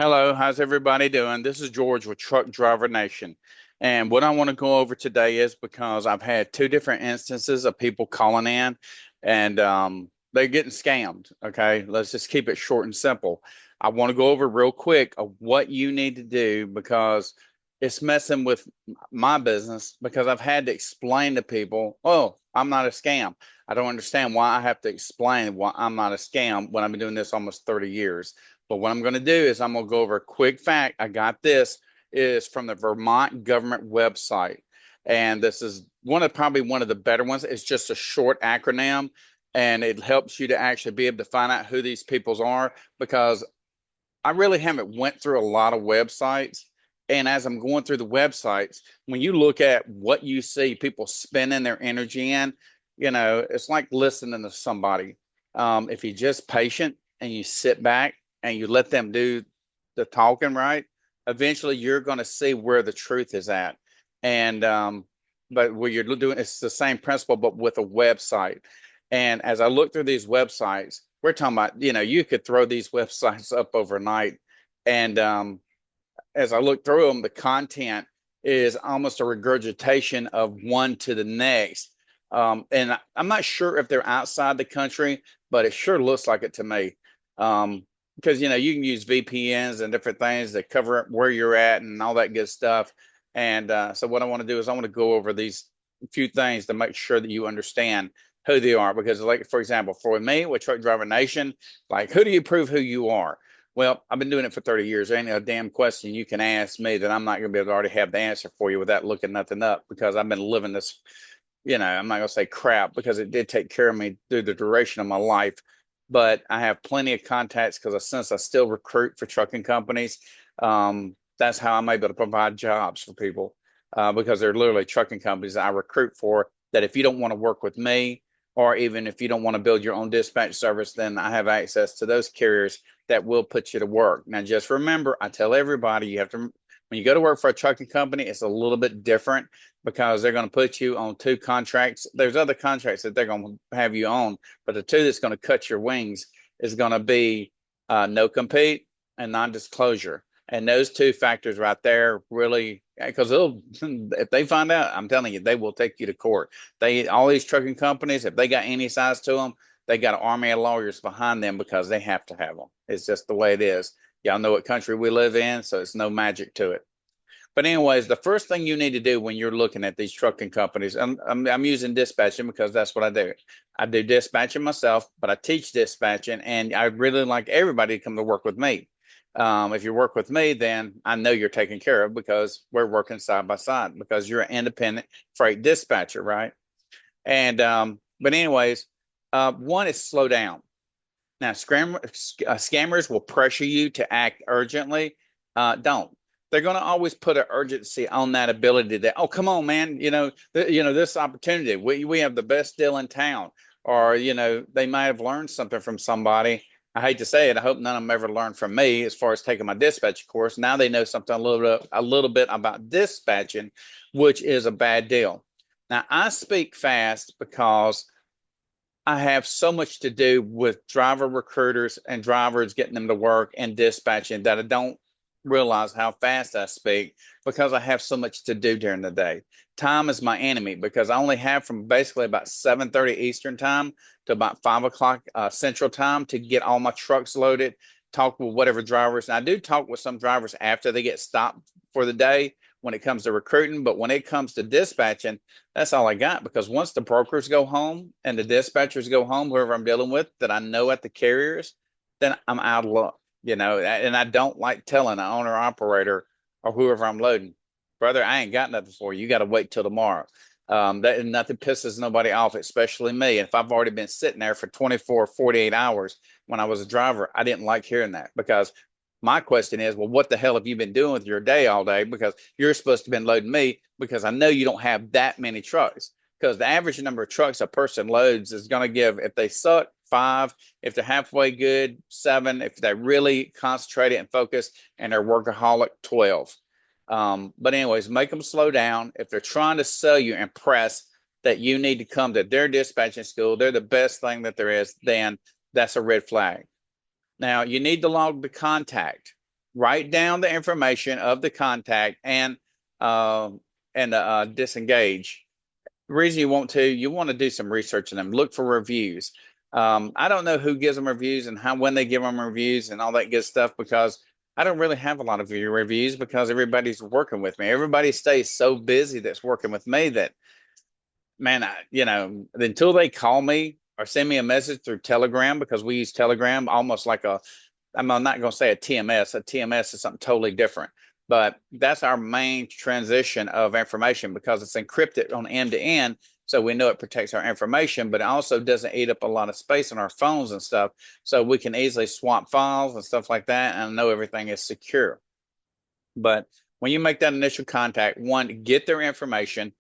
Hello, how's everybody doing? This is George with Truck Driver Nation. And what I want to go over today is because I've had two different instances of people calling in and they're getting scammed. Okay, let's just keep it short and simple. I want to go over real quick of what you need to do because it's messing with my business because I've had to explain to people, oh, I'm not a scam. I don't understand why I have to explain why I'm not a scam when I've been doing this almost 30 years. But what I'm going to do is I'm going to go over a quick fact. I got this is from the Vermont government website. And this is probably one of the better ones. It's just a short acronym and it helps you to actually be able to find out who these peoples are because I really haven't went through a lot of websites. And as I'm going through the websites, when you look at what you see people spending their energy in, it's like listening to somebody. If you're just patient and you sit back and you let them do the talking, right? Eventually, you're going to see where the truth is at. And but what you're doing, it's the same principle, but with a website. And as I look through these websites, we're talking about, you could throw these websites up overnight. And as I look through them, the content is almost a regurgitation of one to the next. And I'm not sure if they're outside the country, but it sure looks like it to me. Because you can use VPNs and different things that cover where you're at and all that good stuff. And so what I want to do is I want to go over these few things to make sure that you understand who they are. Because, like for example, for me with Truck Driver Nation, like who do you prove who you are? Well, I've been doing it for 30 years. There ain't a damn question you can ask me that I'm not going to be able to already have the answer for you without looking nothing up because I've been living this, I'm not going to say crap because it did take care of me through the duration of my life. But I have plenty of contacts because since I still recruit for trucking companies, that's how I'm able to provide jobs for people because they're literally trucking companies that I recruit for that if you don't want to work with me, or even if you don't want to build your own dispatch service, then I have access to those carriers that will put you to work. Now, just remember, I tell everybody you have to, when you go to work for a trucking company, it's a little bit different because they're going to put you on two contracts. There's other contracts that they're going to have you on, but the two that's going to cut your wings is going to be no compete and non-disclosure. And those two factors right there really, because they'll, if they find out, I'm telling you, they will take you to court. All these trucking companies, if they got any size to them, they got an army of lawyers behind them because they have to have them. It's just the way it is. Y'all know what country we live in, so it's no magic to it. But anyways, the first thing you need to do when you're looking at these trucking companies, I'm using dispatching because that's what I do. I do dispatching myself, but I teach dispatching, and I really like everybody to come to work with me. If you work with me, then I know you're taken care of because we're working side by side because you're an independent freight dispatcher, right? And but anyways, one is slow down. Now, scammers will pressure you to act urgently. Don't. They're going to always put an urgency on that ability that, oh, come on, man, this opportunity. We have the best deal in town. Or, they might have learned something from somebody. I hate to say it. I hope none of them ever learned from me as far as taking my dispatch course. Now they know something a little bit about dispatching, which is a bad deal. Now, I speak fast because I have so much to do with driver recruiters and drivers getting them to work and dispatching that I don't realize how fast I speak because I have so much to do during the day. Time is my enemy because I only have from basically about 7:30 Eastern time to about 5 o'clock Central time to get all my trucks loaded, talk with whatever drivers. And I do talk with some drivers after they get stopped for the day when it comes to recruiting, but when it comes to dispatching, that's all I got because once the brokers go home and the dispatchers go home, whoever I'm dealing with that I know at the carriers, then I'm out of luck, and I don't like telling the owner operator or whoever I'm loading, brother, I ain't got nothing for you. You got to wait till tomorrow. That nothing pisses nobody off, especially me. And if I've already been sitting there for 24, 48 hours when I was a driver, I didn't like hearing that because my question is, well, what the hell have you been doing with your day all day? Because you're supposed to have been loading me because I know you don't have that many trucks. Because the average number of trucks a person loads is going to give, if they suck, 5, if they're halfway good, 7, if they're really concentrated and focused and they're workaholic, 12. But anyways, make them slow down. If they're trying to sell you and press that you need to come to their dispatching school, they're the best thing that there is, then that's a red flag. Now, you need to log the contact. write down the information of the contact uh, and disengage. The reason you want to do some research on them, look for reviews. I don't know who gives them reviews and how when they give them reviews and all that good stuff, because I don't really have a lot of reviews because everybody's working with me. Everybody stays so busy that's working with me that, man, until they call me or send me a message through Telegram, because we use Telegram almost like I'm not going to say a TMS. A TMS is something totally different, but that's our main transition of information because it's encrypted on end to end. So we know it protects our information, but it also doesn't eat up a lot of space on our phones and stuff. So we can easily swap files and stuff like that and know everything is secure. But when you make that initial contact, one, get their information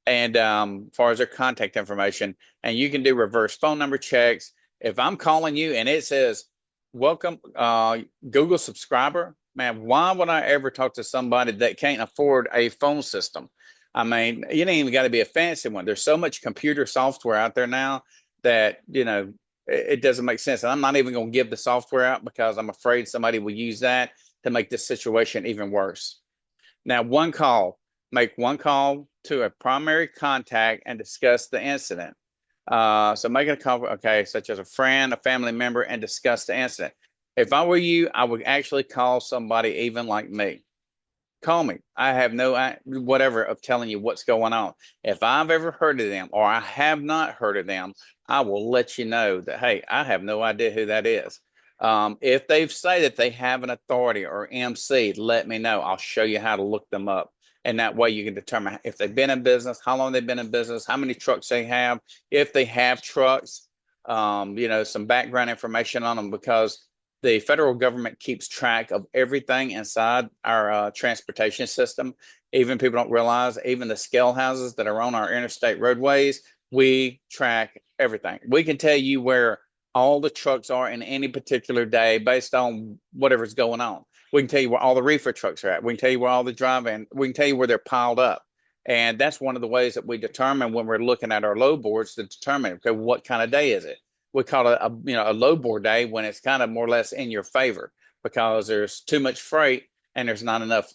and as far as their contact information, and you can do reverse phone number checks. If I'm calling you and it says, welcome, Google subscriber, man, why would I ever talk to somebody that can't afford a phone system? I mean, you ain't even got to be a fancy one. There's so much computer software out there now that, it doesn't make sense. And I'm not even going to give the software out because I'm afraid somebody will use that to make this situation even worse. Now, make one call to a primary contact and discuss the incident. So make a call, okay, such as a friend, a family member, and discuss the incident. If I were you, I would actually call somebody even like me. Call me. I have no whatever of telling you what's going on. If I've ever heard of them or I have not heard of them, I will let you know that, hey, I have no idea who that is. If they've say that they have an authority or MC, let me know. I'll show you how to look them up. And that way you can determine if they've been in business, how long they've been in business, how many trucks they have, if they have trucks, some background information on them, because the federal government keeps track of everything inside our transportation system. Even people don't realize, even the scale houses that are on our interstate roadways, we track everything. We can tell you where all the trucks are in any particular day based on whatever's going on. We can tell you where all the reefer trucks are at. We can tell you where all the drive-in, we can tell you where they're piled up. And that's one of the ways that we determine when we're looking at our load boards to determine, okay, what kind of day is it? We call it a load board day when it's kind of more or less in your favor because there's too much freight and there's not enough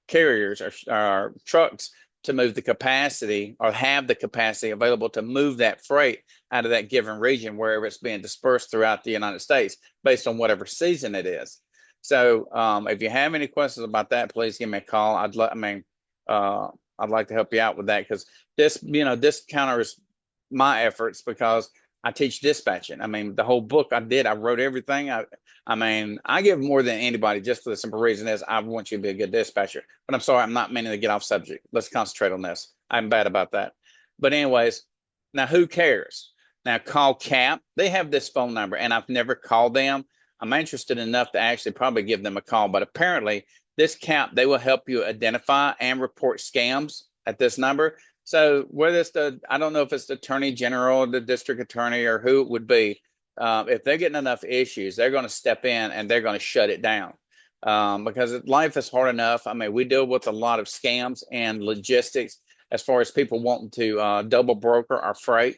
carriers or trucks to move the capacity or have the capacity available to move that freight out of that given region wherever it's being dispersed throughout the United States based on whatever season it is. So if you have any questions about that, please give me a call. I'd like to help you out with that because this counters my efforts because I teach dispatching. I mean, the whole book I wrote everything. I give more than anybody just for the simple reason is I want you to be a good dispatcher. But I'm sorry, I'm not meaning to get off subject. Let's concentrate on this. I'm bad about that. But anyways, now who cares? Now call CAP. They have this phone number and I've never called them. I'm interested enough to actually probably give them a call, but apparently this CAP, they will help you identify and report scams at this number. So whether it's I don't know if it's the attorney general, the district attorney, or who it would be, if they're getting enough issues, they're going to step in and they're going to shut it down because life is hard enough. I mean, we deal with a lot of scams and logistics as far as people wanting to double broker our freight.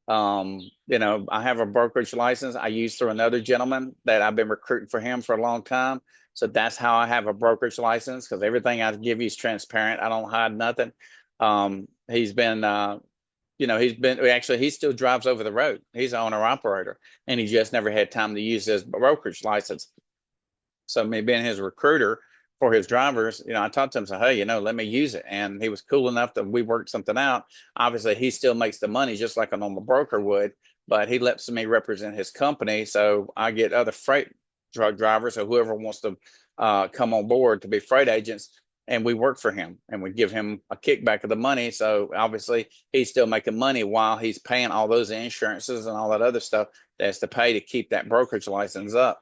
I have a brokerage license I use through another gentleman that I've been recruiting for him for a long time. So that's how I have a brokerage license because everything I give you is transparent. I don't hide nothing. He's been, he still drives over the road. He's an owner operator and he just never had time to use his brokerage license. So me being his recruiter for his drivers, I talked to him, said, hey, let me use it. And he was cool enough that we worked something out. Obviously, he still makes the money just like a normal broker would, but he lets me represent his company. So I get other freight truck drivers or whoever wants to come on board to be freight agents. And we work for him and we give him a kickback of the money. So obviously he's still making money while he's paying all those insurances and all that other stuff that's to pay to keep that brokerage license up.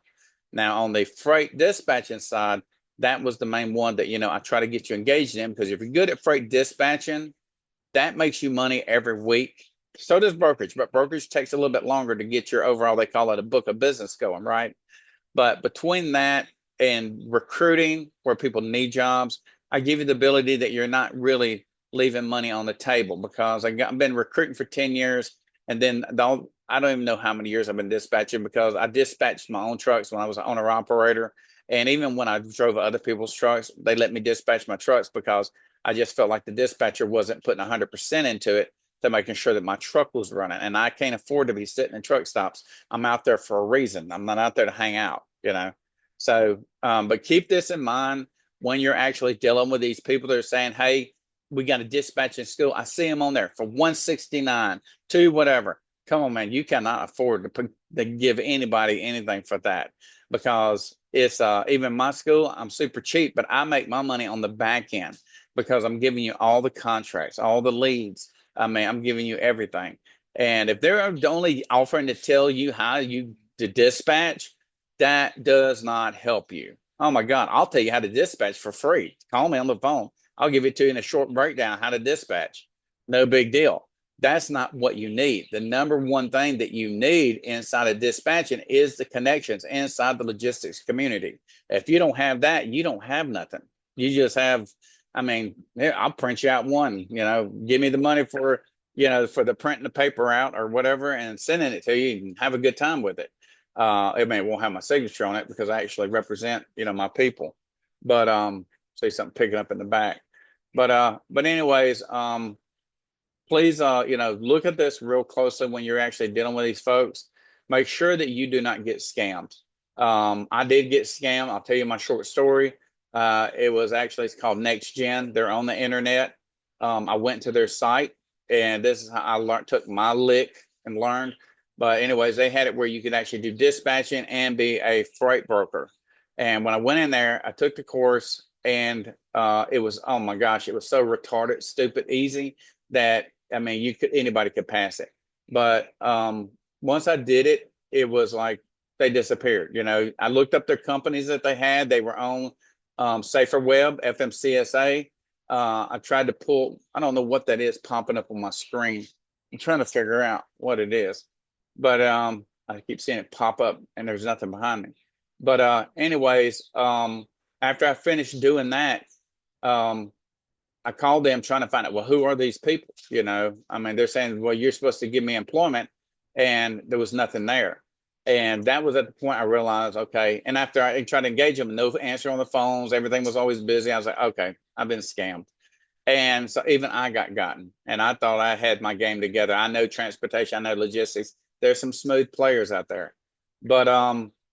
Now on the freight dispatching side, that was the main one that, I try to get you engaged in because if you're good at freight dispatching, that makes you money every week. So does brokerage, but brokerage takes a little bit longer to get your overall, they call it a book of business going, right? But between that and recruiting where people need jobs, I give you the ability that you're not really leaving money on the table because I've been recruiting for 10 years. And then I don't even know how many years I've been dispatching because I dispatched my own trucks when I was an owner operator. And even when I drove other people's trucks, they let me dispatch my trucks because I just felt like the dispatcher wasn't putting 100% into it to making sure that my truck was running. And I can't afford to be sitting in truck stops. I'm out there for a reason. I'm not out there to hang out, you know. So, but keep this in mind when you're actually dealing with these people that are saying, hey, we got a dispatch in school. I see them on there for 169, two, whatever. Come on, man. You cannot afford to give anybody anything for that because it's even my school, I'm super cheap, but I make my money on the back end because I'm giving you all the contracts, all the leads. I mean, I'm giving you everything. And if they're only offering to tell you how you to dispatch, that does not help you. Oh my God, I'll tell you how to dispatch for free. Call me on the phone. I'll give it to you in a short breakdown how to dispatch. No big deal. That's not what you need. The number one thing that you need inside of dispatching is the connections inside the logistics community. If you don't have that, you don't have nothing. You just have, I mean, I'll print you out one, give me the money for, for the printing the paper out or whatever and sending it to you and have a good time with it. It won't have my signature on it because I actually represent, my people. But see something picking up in the back. But anyways, please, look at this real closely when you're actually dealing with these folks. Make sure that you do not get scammed. I did get scammed. I'll tell you my short story. It's called Next Gen. They're on the internet. I went to their site, and this is how I took my lick and learned. But anyways, they had it where you could actually do dispatching and be a freight broker. And when I went in there, I took the course, and it was, oh my gosh, it was so retarded, stupid, easy that anybody could pass it. But once I did it, it was like they disappeared. I looked up their companies that they had. They were on Safer Web, FMCSA. I tried to pull, I don't know what that is popping up on my screen. I'm trying to figure out what it is. But I keep seeing it pop up and there's nothing behind me. But anyways, after I finished doing that, I called them trying to find out, well, who are these people? They're saying, well, you're supposed to give me employment, and there was nothing there. And that was at the point I realized, okay. And after I tried to engage them, no answer on the phones, everything was always busy. I was like, okay, I've been scammed. And so even I got gotten, and I thought I had my game together. I know transportation, I know logistics. There's some smooth players out there. But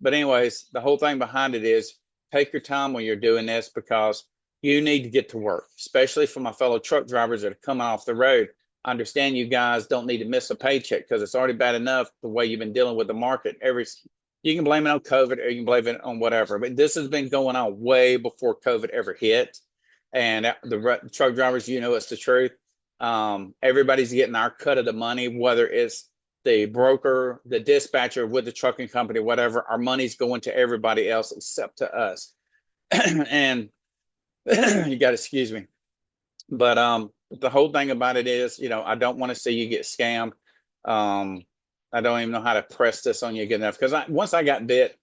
anyways, the whole thing behind it is take your time when you're doing this because you need to get to work, especially for my fellow truck drivers that are coming off the road. I understand you guys don't need to miss a paycheck because it's already bad enough the way you've been dealing with the market. You can blame it on COVID or you can blame it on whatever, but this has been going on way before COVID ever hit. And the truck drivers, it's the truth. Everybody's getting our cut of the money, whether it's the broker, the dispatcher with the trucking company, whatever. Our money's going to everybody else except to us. And you got to excuse me. But the whole thing about it is, I don't want to see you get scammed. I don't even know how to press this on you good enough because once I got bit,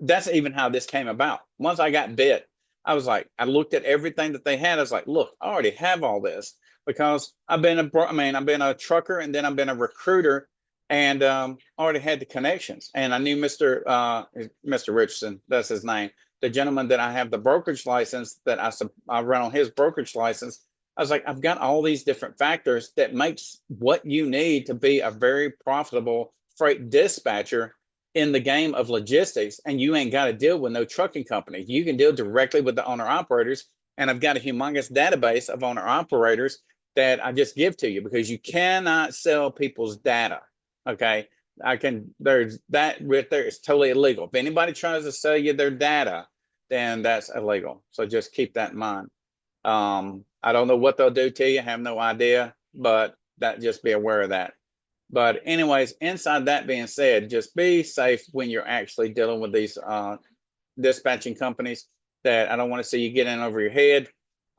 that's even how this came about. Once I got bit, I was like, I looked at everything that they had. I was like, look, I already have all this because I've been a trucker and then I've been a recruiter and already had the connections. And I knew Mr. Richardson, that's his name, the gentleman that I have the brokerage license that I run on his brokerage license. I was like, I've got all these different factors that makes what you need to be a very profitable freight dispatcher in the game of logistics. And you ain't got to deal with no trucking company. You can deal directly with the owner operators. And I've got a humongous database of owner operators that I just give to you because you cannot sell people's data. Okay. There's that right there is totally illegal. If anybody tries to sell you their data, then that's illegal. So just keep that in mind. I don't know what they'll do to you. I have no idea, but just be aware of that. But anyways, inside that being said, just be safe when you're actually dealing with these dispatching companies that I don't want to see you get in over your head.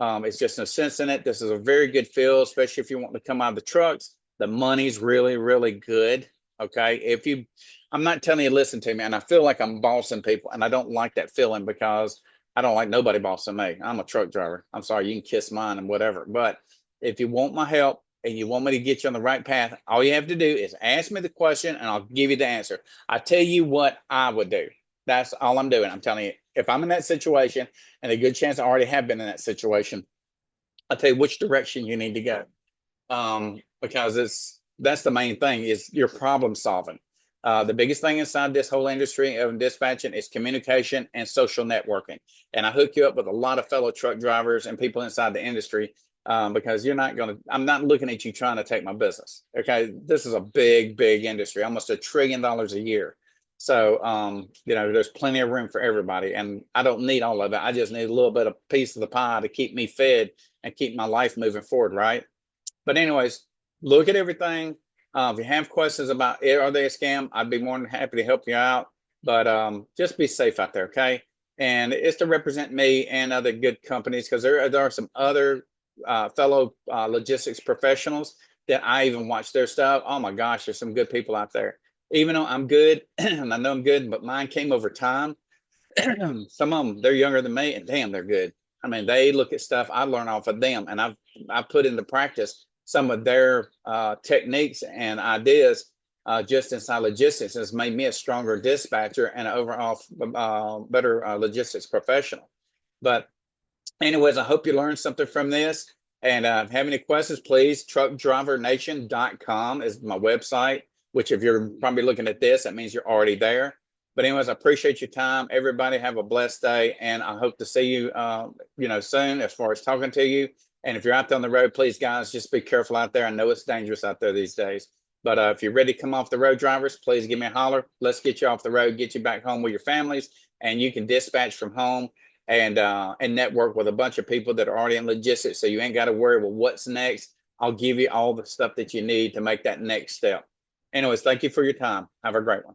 It's just no sense in it. This is a very good field, especially if you want to come out of the trucks. The money's really, really good. Okay. I'm not telling you, listen to me. And I feel like I'm bossing people and I don't like that feeling because I don't like nobody bossing me. I'm a truck driver. I'm sorry. You can kiss mine and whatever. But if you want my help and you want me to get you on the right path, all you have to do is ask me the question and I'll give you the answer. I tell you what I would do. That's all I'm doing. I'm telling you, if I'm in that situation, and a good chance I already have been in that situation, I'll tell you which direction you need to go. Because that's the main thing is your problem solving. The biggest thing inside this whole industry of dispatching is communication and social networking. And I hook you up with a lot of fellow truck drivers and people inside the industry, because I'm not looking at you trying to take my business. Okay. This is a big, big industry, almost $1 trillion a year. So, there's plenty of room for everybody. And I don't need all of it. I just need a little bit of piece of the pie to keep me fed and keep my life moving forward. Right. But anyways, look at everything. If you have questions about it, are they a scam? I'd be more than happy to help you out. But just be safe out there, okay? And it's to represent me and other good companies, because there are some other fellow logistics professionals that I even watch their stuff. Oh my gosh, there's some good people out there. Even though I'm good, and I know I'm good, but mine came over time. Some of them, they're younger than me, and damn, they're good. I mean, they look at stuff I learn off of them, and I put into practice some of their techniques and ideas just inside logistics. Has made me a stronger dispatcher and an overall better logistics professional. But anyways, I hope you learned something from this. And if you have any questions, please, truckdrivernation.com is my website, which if you're probably looking at this, that means you're already there. But anyways, I appreciate your time. Everybody have a blessed day. And I hope to see you, soon as far as talking to you. And if you're out there on the road, please, guys, just be careful out there. I know it's dangerous out there these days. But if you're ready to come off the road, drivers, please give me a holler. Let's get you off the road, get you back home with your families, and you can dispatch from home and network with a bunch of people that are already in logistics. So you ain't got to worry, well, what's next? I'll give you all the stuff that you need to make that next step. Anyways, thank you for your time. Have a great one.